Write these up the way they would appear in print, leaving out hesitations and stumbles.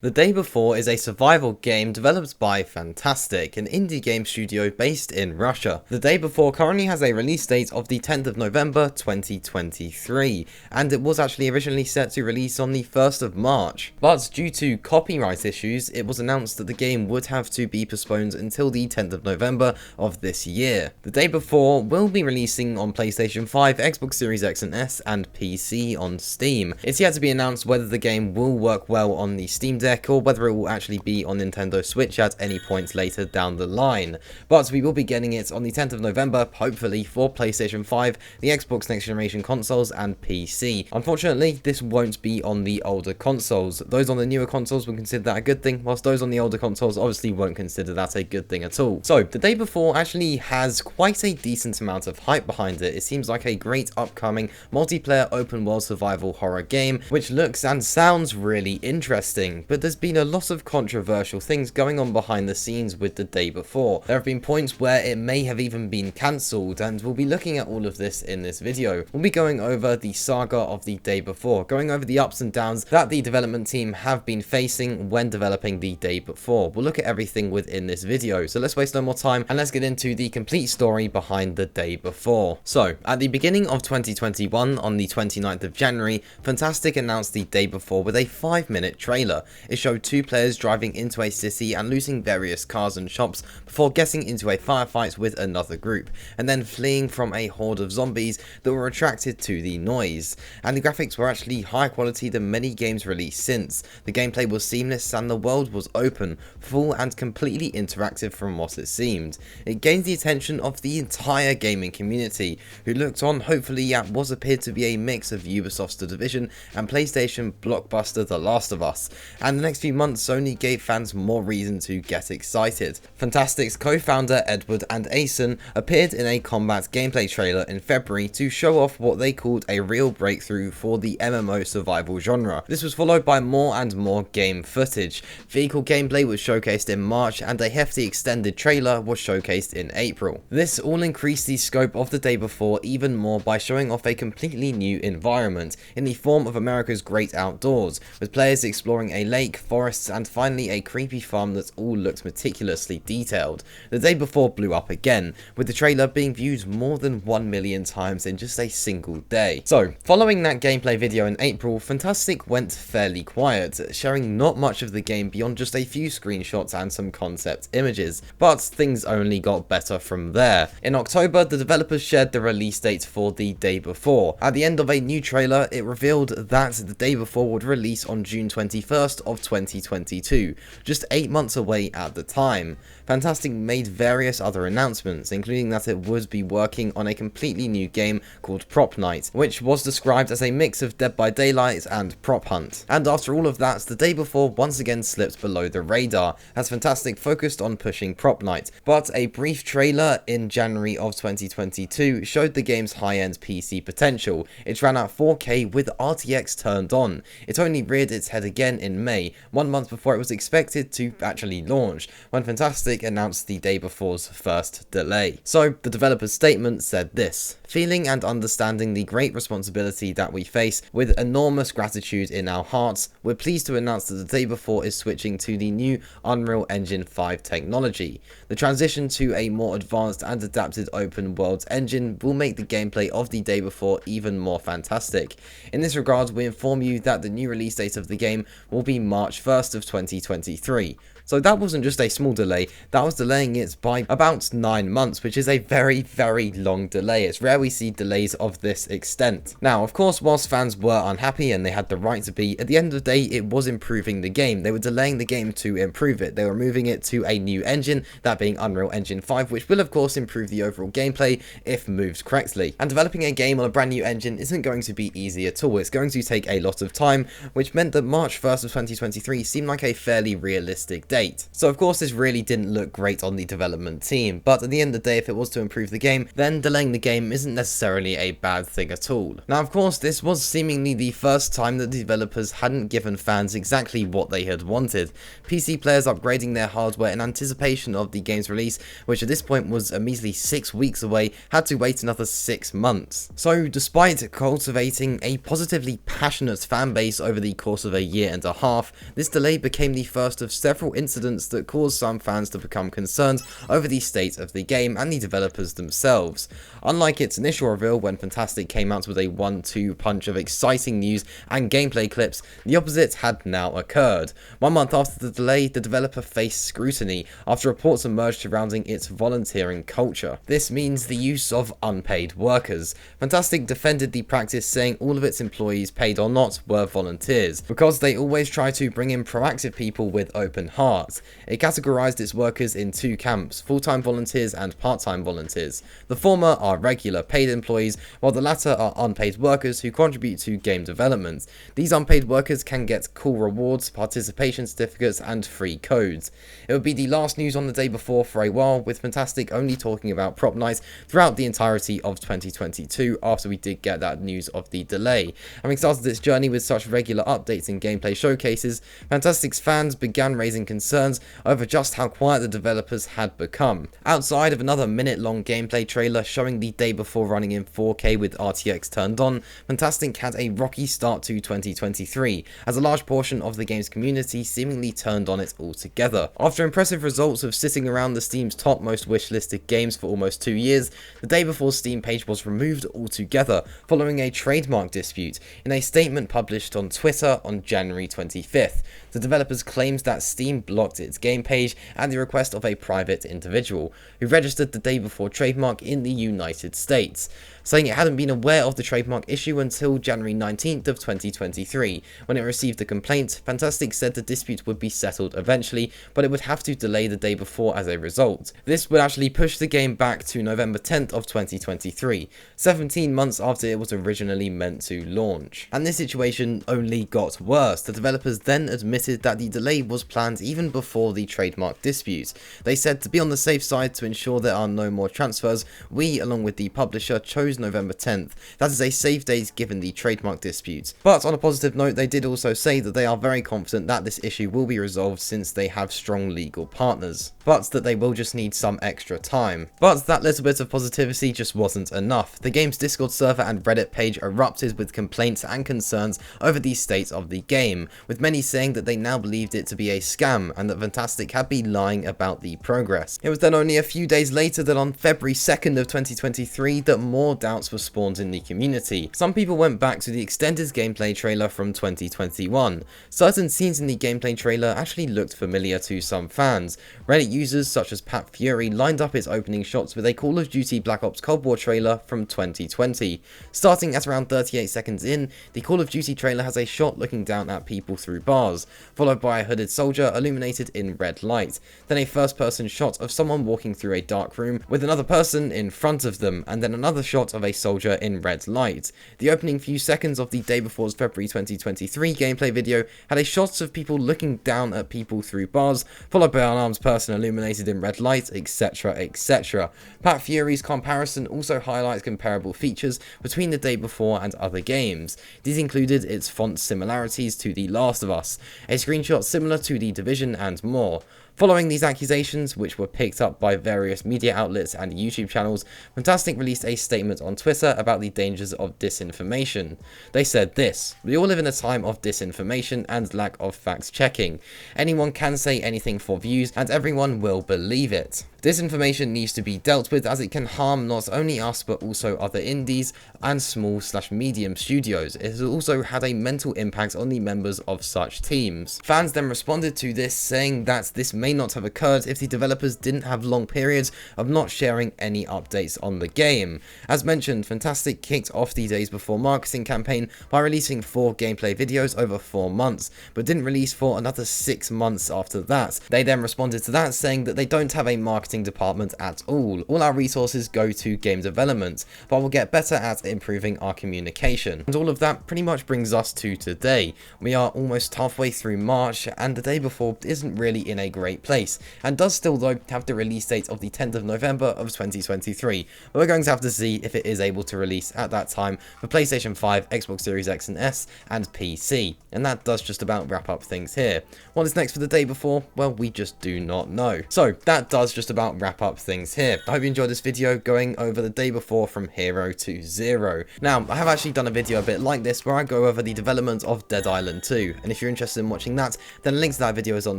The Day Before is a survival game developed by Fntastic, an indie game studio based in Russia. The Day Before currently has a release date of the 10th of November 2023, and it was actually originally set to release on the 1st of March. But due to copyright issues, it was announced that the game would have to be postponed until the 10th of November of this year. The Day Before will be releasing on PlayStation 5, Xbox Series X and S, and PC on Steam. It's yet to be announced whether the game will work well on the Steam Deck or whether it will actually be on Nintendo Switch at any point later down the line. But we will be getting it on the 10th of November, hopefully for PlayStation 5, the Xbox Next Generation consoles, and PC. Unfortunately, this won't be on the older consoles. Those on the newer consoles will consider that a good thing, whilst those on the older consoles obviously won't consider that a good thing at all. So, The Day Before actually has quite a decent amount of hype behind it. It seems like a great upcoming multiplayer open world survival horror game, which looks and sounds really interesting. But there's been a lot of controversial things going on behind the scenes with The Day Before. There have been points where it may have even been cancelled, and we'll be looking at all of this in this video. We'll be going over the saga of The Day Before, going over the ups and downs that the development team have been facing when developing The Day Before. We'll look at everything within this video, so let's waste no more time and let's get into the complete story behind The Day Before. So, at the beginning of 2021, on the 29th of January, Fntastic announced The Day Before with a 5-minute trailer. It showed two players driving into a city and looting various cars and shops before getting into a firefight with another group, and then fleeing from a horde of zombies that were attracted to the noise. And the graphics were actually higher quality than many games released since. The gameplay was seamless and the world was open, full and completely interactive from what it seemed. It gained the attention of the entire gaming community, who looked on hopefully at what appeared to be a mix of Ubisoft's The Division and PlayStation blockbuster The Last of Us. And the next few months only gave fans more reason to get excited. Fntastic's co-founder Edward and Asen appeared in a combat gameplay trailer in February to show off what they called a real breakthrough for the MMO survival genre. This was followed by more and more game footage. Vehicle gameplay was showcased in March, and a hefty extended trailer was showcased in April. This all increased the scope of The Day Before even more by showing off a completely new environment in the form of America's great outdoors, with players exploring a lake, forests, and finally a creepy farm that all looked meticulously detailed. The Day Before blew up again, with the trailer being viewed more than 1 million times in just a single day. So, following that gameplay video in April, Fntastic went fairly quiet, sharing not much of the game beyond just a few screenshots and some concept images, but things only got better from there. In October, the developers shared the release date for The Day Before. At the end of a new trailer, it revealed that The Day Before would release on June 21st of 2022, just 8 months away at the time. Fntastic made various other announcements, including that it would be working on a completely new game called Prop Night, which was described as a mix of Dead by Daylight and Prop Hunt. And after all of that, The Day Before once again slipped below the radar, as Fntastic focused on pushing Prop Night, but a brief trailer in January of 2022 showed the game's high-end PC potential. It ran at 4K with RTX turned on. It only reared its head again in May, 1 month before it was expected to actually launch, when Fntastic announced The Day Before's first delay. So, the developer's statement said this: "Feeling and understanding the great responsibility that we face with enormous gratitude in our hearts, we're pleased to announce that The Day Before is switching to the new Unreal Engine 5 technology. The transition to a more advanced and adapted open world engine will make the gameplay of The Day Before even more fantastic. In this regard, we inform you that the new release date of the game will be March 1st of 2023. So that wasn't just a small delay, that was delaying it by about 9 months, which is a very, very long delay. It's rare we see delays of this extent. Now, of course, whilst fans were unhappy and they had the right to be, at the end of the day, it was improving the game. They were delaying the game to improve it. They were moving it to a new engine, that being Unreal Engine 5, which will of course improve the overall gameplay if moved correctly. And developing a game on a brand new engine isn't going to be easy at all. It's going to take a lot of time, which meant that March 1st of 2023 seemed like a fairly realistic date. So of course this really didn't look great on the development team, but at the end of the day, if it was to improve the game, then delaying the game isn't necessarily a bad thing at all. Now of course this was seemingly the first time that the developers hadn't given fans exactly what they had wanted. PC players upgrading their hardware in anticipation of the game's release, which at this point was a measly 6 weeks away, had to wait another 6 months. So despite cultivating a positively passionate fan base over the course of a year and a half, enough, this delay became the first of several incidents that caused some fans to become concerned over the state of the game and the developers themselves. Unlike its initial reveal when Fntastic came out with a 1-2 punch of exciting news and gameplay clips, the opposite had now occurred. 1 month after the delay, the developer faced scrutiny after reports emerged surrounding its volunteering culture. This means the use of unpaid workers. Fntastic defended the practice, saying all of its employees, paid or not, were volunteers, because they always try to bring in proactive people with open hearts. It categorized its workers in 2 camps, full-time volunteers and part-time volunteers. The former are regular paid employees, while the latter are unpaid workers who contribute to game development. These unpaid workers can get cool rewards, participation certificates, and free codes. It would be the last news on the day before for a while, with Fntastic only talking about prop night throughout the entirety of 2022 after we did get that news of the delay. Having started its journey with such regular updates and gameplay showcases, Fntastic's fans began raising concerns over just how quiet the developers had become. Outside of another minute-long gameplay trailer showing the day before running in 4K with RTX turned on, Fntastic had a rocky start to 2023, as a large portion of the game's community seemingly turned on it altogether. After impressive results of sitting around the Steam's top most wishlisted games for almost 2 years, the day before Steam page was removed altogether following a trademark dispute. In a statement published on Twitter on January 25th, the developers claimed that Steam blocked its game page at the request of a private individual who registered the day before trademark in the United States, saying it hadn't been aware of the trademark issue until January 19th of 2023. When it received the complaint, Fntastic said the dispute would be settled eventually, but it would have to delay the day before as a result. This would actually push the game back to November 10th of 2023, 17 months after it was originally meant to launch. And this situation only got worse. The developers then admitted that the delay was planned even before the trademark dispute. They said, to be on the safe side to ensure there are no more transfers, we, along with the publisher, chose November 10th. That is a safe date given the trademark dispute. But on a positive note, they did also say that they are very confident that this issue will be resolved since they have strong legal partners, but that they will just need some extra time. But that little bit of positivity just wasn't enough. The game's Discord server and Reddit page erupted with complaints and concerns over the state of the game, with many saying that they now believed it to be a scam and that Fntastic had been lying about the progress. It was then only a few days later that on February 2nd of 2023 that more doubts were spawned in the community. Some people went back to the extended gameplay trailer from 2021. Certain scenes in the gameplay trailer actually looked familiar to some fans. Reddit users such as Pat Fury lined up its opening shots with a Call of Duty Black Ops Cold War trailer from 2020. Starting at around 38 seconds in, the Call of Duty trailer has a shot looking down at people through bars, followed by a hooded soldier illuminated in red light, then a first-person shot of someone walking through a dark room with another person in front of them, and then another shot of a soldier in red light. The opening few seconds of the day before's February 2023 gameplay video had a shot of people looking down at people through bars, followed by an unarmed person illuminated in red light, etc, etc. Pat Fury's comparison also highlights comparable features between the day before and other games. These included its font similarities to The Last of Us, a screenshot similar to The Division, and more. Following these accusations, which were picked up by various media outlets and YouTube channels, Fntastic released a statement on Twitter about the dangers of disinformation. They said this: "We all live in a time of disinformation and lack of fact-checking. Anyone can say anything for views, and everyone will believe it. Disinformation needs to be dealt with, as it can harm not only us but also other indies and small/medium studios. It has also had a mental impact on the members of such teams." Fans then responded to this, saying that this may not have occurred if the developers didn't have long periods of not sharing any updates on the game. As mentioned, Fntastic kicked off the days before marketing campaign by releasing 4 gameplay videos over 4 months, but didn't release for another 6 months after that. They then responded to that, saying that they don't have a marketing department at all. All our resources go to game development, but we'll get better at improving our communication. And all of that pretty much brings us to today. We are almost halfway through March, and the day before isn't really in a great place, and does still though have the release date of the 10th of November of 2023, but we're going to have to see if it is able to release at that time for PlayStation 5, Xbox Series X and S, and PC. And that does just about wrap up things here. What is next for the day before? Well, we just do not know. So that does just about about wrap up things here. I hope you enjoyed this video going over the day before from hero to zero. Now, I have actually done a video a bit like this where I go over the development of Dead Island 2, and if you're interested in watching that, then a link to that video is on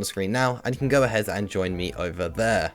the screen now, and you can go ahead and join me over there.